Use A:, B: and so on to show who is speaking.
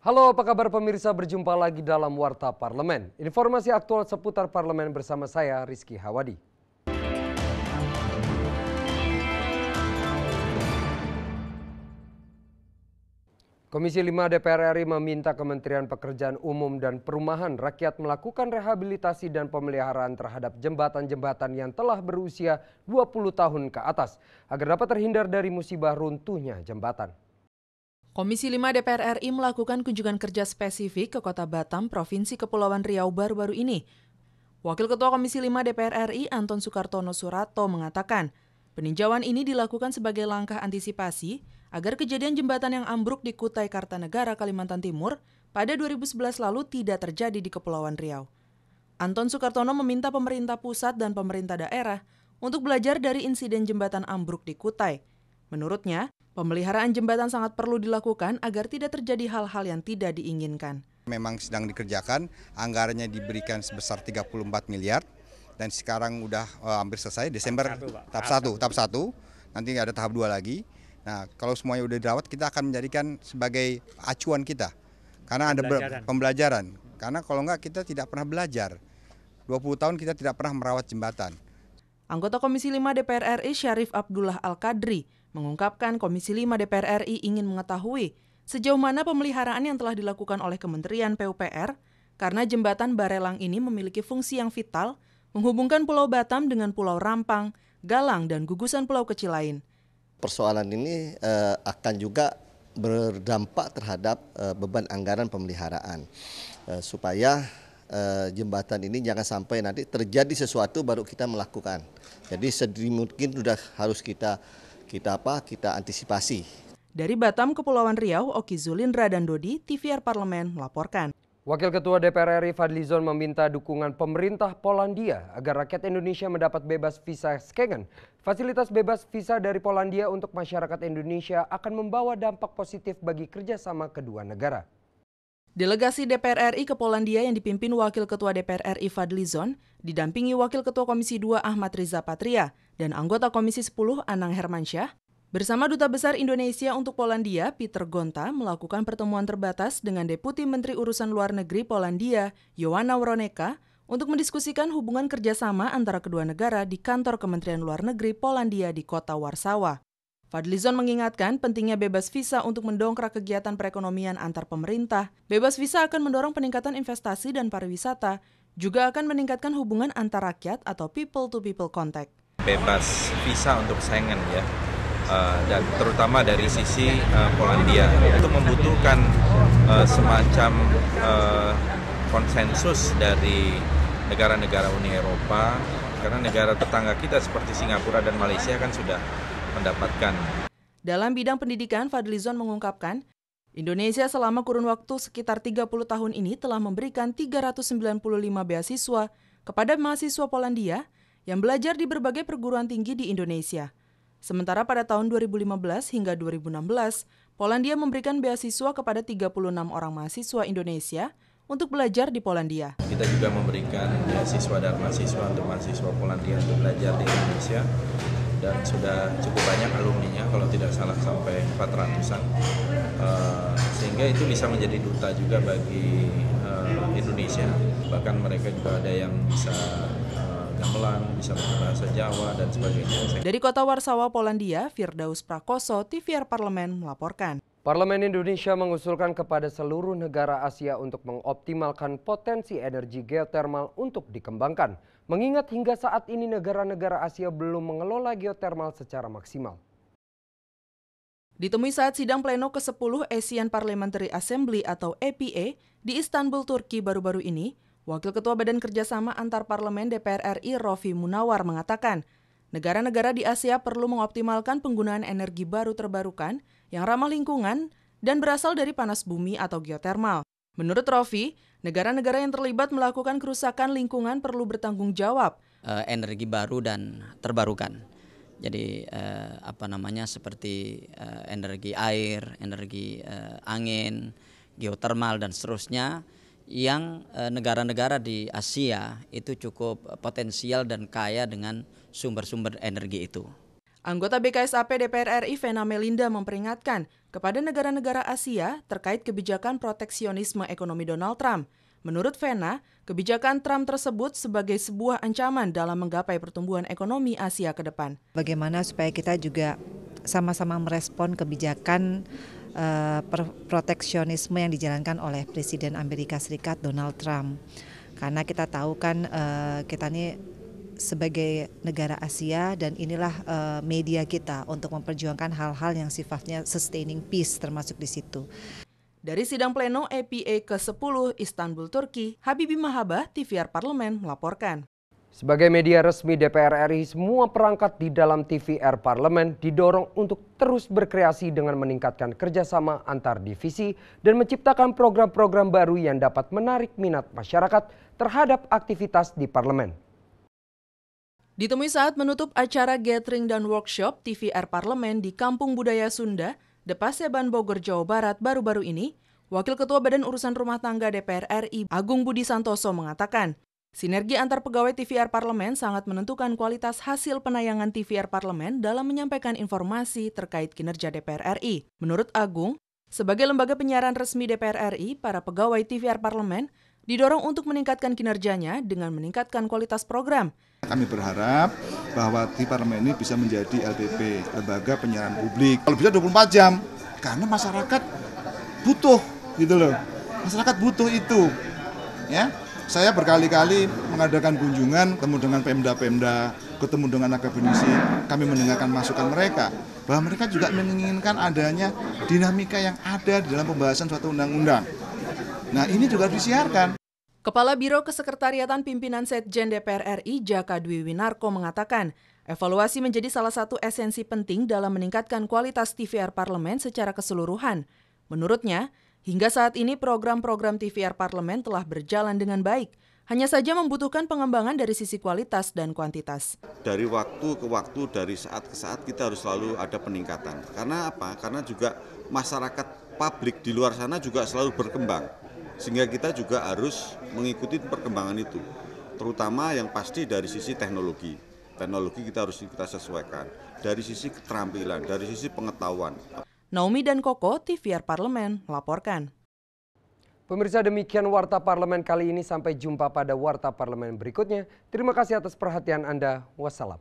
A: Halo, apa kabar pemirsa? Berjumpa lagi dalam Warta Parlemen. Informasi aktual seputar parlemen bersama saya, Rizky Hawadi. Komisi 5 DPR RI meminta Kementerian Pekerjaan Umum dan Perumahan Rakyat melakukan rehabilitasi dan pemeliharaan terhadap jembatan-jembatan yang telah berusia 20 tahun ke atas agar dapat terhindar dari musibah runtuhnya jembatan.
B: Komisi 5 DPR RI melakukan kunjungan kerja spesifik ke Kota Batam, Provinsi Kepulauan Riau baru-baru ini. Wakil Ketua Komisi 5 DPR RI Anton Sukartono Surato mengatakan, peninjauan ini dilakukan sebagai langkah antisipasi agar kejadian jembatan yang ambruk di Kutai Kartanegara, Kalimantan Timur pada 2011 lalu tidak terjadi di Kepulauan Riau. Anton Sukartono meminta pemerintah pusat dan pemerintah daerah untuk belajar dari insiden jembatan ambruk di Kutai. Menurutnya, pemeliharaan jembatan sangat perlu dilakukan agar tidak terjadi hal-hal yang tidak diinginkan.
C: Memang sedang dikerjakan, anggarannya diberikan sebesar 34 miliar dan sekarang udah hampir selesai Desember tahap 1, nanti ada tahap 2 lagi. Nah, kalau semuanya udah dirawat, kita akan menjadikan sebagai acuan kita. Karena ada pembelajaran. Karena kalau enggak kita tidak pernah belajar. 20 tahun kita tidak pernah merawat jembatan.
B: Anggota Komisi 5 DPR RI Syarif Abdullah Al-Qadri mengungkapkan Komisi 5 DPR RI ingin mengetahui sejauh mana pemeliharaan yang telah dilakukan oleh Kementerian PUPR karena jembatan Barelang ini memiliki fungsi yang vital menghubungkan Pulau Batam dengan Pulau Rampang, Galang, dan gugusan pulau kecil lain.
D: Persoalan ini akan juga berdampak terhadap beban anggaran pemeliharaan supaya jembatan ini jangan sampai nanti terjadi sesuatu baru kita melakukan. Jadi sedini mungkin sudah harus kita antisipasi.
B: Dari Batam, Kepulauan Riau, Oki Zulindra dan Dodi, TVR Parlemen melaporkan.
A: Wakil Ketua DPR RI Fadlizon meminta dukungan pemerintah Polandia agar rakyat Indonesia mendapat bebas visa Schengen. Fasilitas bebas visa dari Polandia untuk masyarakat Indonesia akan membawa dampak positif bagi kerjasama kedua negara.
B: Delegasi DPR RI ke Polandia yang dipimpin Wakil Ketua DPR RI Fadlizon didampingi Wakil Ketua Komisi 2 Ahmad Riza Patria dan anggota Komisi 10 Anang Hermansyah bersama Duta Besar Indonesia untuk Polandia Peter Gonta melakukan pertemuan terbatas dengan Deputi Menteri Urusan Luar Negeri Polandia Joanna Wroneka untuk mendiskusikan hubungan kerjasama antara kedua negara di kantor Kementerian Luar Negeri Polandia di kota Warsawa. Fadlizon mengingatkan pentingnya bebas visa untuk mendongkrak kegiatan perekonomian antar pemerintah. Bebas visa akan mendorong peningkatan investasi dan pariwisata, juga akan meningkatkan hubungan antar rakyat atau people-to-people contact.
E: Bebas visa untuk Schengen ya, dan terutama dari sisi Polandia itu membutuhkan semacam konsensus dari negara-negara Uni Eropa, karena negara tetangga kita seperti Singapura dan Malaysia kan sudah mendapatkan.
B: Dalam bidang pendidikan, Fadlizon mengungkapkan, Indonesia selama kurun waktu sekitar 30 tahun ini telah memberikan 395 beasiswa kepada mahasiswa Polandia yang belajar di berbagai perguruan tinggi di Indonesia. Sementara pada tahun 2015 hingga 2016, Polandia memberikan beasiswa kepada 36 orang mahasiswa Indonesia untuk belajar di Polandia.
E: Kita juga memberikan beasiswa dan mahasiswa untuk mahasiswa Polandia untuk belajar di Indonesia. Dan sudah cukup banyak alumninya, kalau tidak salah sampai 400-an. Sehingga itu bisa menjadi duta juga bagi Indonesia. Bahkan mereka juga ada yang bisa gamelan, bisa berbahasa Jawa, dan sebagainya.
B: Dari kota Warsawa, Polandia, Firdaus Prakoso, TVR Parlemen melaporkan.
A: Parlemen Indonesia mengusulkan kepada seluruh negara Asia untuk mengoptimalkan potensi energi geotermal untuk dikembangkan. Mengingat hingga saat ini negara-negara Asia belum mengelola geotermal secara maksimal.
B: Ditemui saat sidang pleno ke-10 Asian Parliamentary Assembly atau APA di Istanbul, Turki baru-baru ini, Wakil Ketua Badan Kerjasama Antar Parlemen DPR RI Rofi Munawar mengatakan, negara-negara di Asia perlu mengoptimalkan penggunaan energi baru terbarukan yang ramah lingkungan dan berasal dari panas bumi atau geotermal. Menurut Rofi, negara-negara yang terlibat melakukan kerusakan lingkungan perlu bertanggung jawab.
F: Energi baru dan terbarukan. Jadi seperti energi air, energi angin, geotermal dan seterusnya yang negara-negara di Asia itu cukup potensial dan kaya dengan sumber-sumber energi itu.
B: Anggota BKSAP DPR RI Vena Melinda memperingatkan kepada negara-negara Asia terkait kebijakan proteksionisme ekonomi Donald Trump. Menurut Vena, kebijakan Trump tersebut sebagai sebuah ancaman dalam menggapai pertumbuhan ekonomi Asia ke depan.
G: Bagaimana supaya kita juga sama-sama merespon kebijakan proteksionisme yang dijalankan oleh Presiden Amerika Serikat Donald Trump. Karena kita tahu kan kita ini sebagai negara Asia dan inilah media kita untuk memperjuangkan hal-hal yang sifatnya sustaining peace termasuk di situ.
B: Dari sidang pleno EPA ke-10 Istanbul, Turki, Habibie Mahabah, TVR Parlemen melaporkan.
A: Sebagai media resmi DPR RI, semua perangkat di dalam TVR Parlemen didorong untuk terus berkreasi dengan meningkatkan kerjasama antar divisi dan menciptakan program-program baru yang dapat menarik minat masyarakat terhadap aktivitas di Parlemen.
B: Ditemui saat menutup acara gathering dan workshop TVR Parlemen di Kampung Budaya Sunda, Depaseban, Bogor, Jawa Barat baru-baru ini, Wakil Ketua Badan Urusan Rumah Tangga DPR RI Agung Budi Santoso mengatakan, sinergi antar pegawai TVR Parlemen sangat menentukan kualitas hasil penayangan TVR Parlemen dalam menyampaikan informasi terkait kinerja DPR RI. Menurut Agung, sebagai lembaga penyiaran resmi DPR RI, para pegawai TVR Parlemen didorong untuk meningkatkan kinerjanya dengan meningkatkan kualitas program.
H: Kami berharap bahwa di Parlemen ini bisa menjadi LPP, Lembaga Penyiaran Publik. Kalau bisa 24 jam, karena masyarakat butuh gitu loh. Masyarakat butuh itu. Ya. Saya berkali-kali mengadakan kunjungan, ketemu dengan Pemda-Pemda, ketemu dengan akademisi, kami mendengarkan masukan mereka, bahwa mereka juga menginginkan adanya dinamika yang ada di dalam pembahasan suatu undang-undang. Nah, ini juga disiarkan.
B: Kepala Biro Kesekretariatan Pimpinan Setjen DPR RI Jaka Dwi Winarko mengatakan, evaluasi menjadi salah satu esensi penting dalam meningkatkan kualitas TVR Parlemen secara keseluruhan. Menurutnya, hingga saat ini program-program TVR Parlemen telah berjalan dengan baik, hanya saja membutuhkan pengembangan dari sisi kualitas dan kuantitas.
I: Dari waktu ke waktu, dari saat ke saat kita harus selalu ada peningkatan. Karena apa? Karena juga masyarakat publik di luar sana juga selalu berkembang. Sehingga kita juga harus mengikuti perkembangan itu. Terutama yang pasti dari sisi teknologi. Teknologi kita harus sesuaikan. Dari sisi keterampilan, dari sisi pengetahuan.
B: Naomi dan Koko, TVR Parlemen, melaporkan.
A: Pemirsa, demikian Warta Parlemen kali ini. Sampai jumpa pada Warta Parlemen berikutnya. Terima kasih atas perhatian Anda. Wassalam.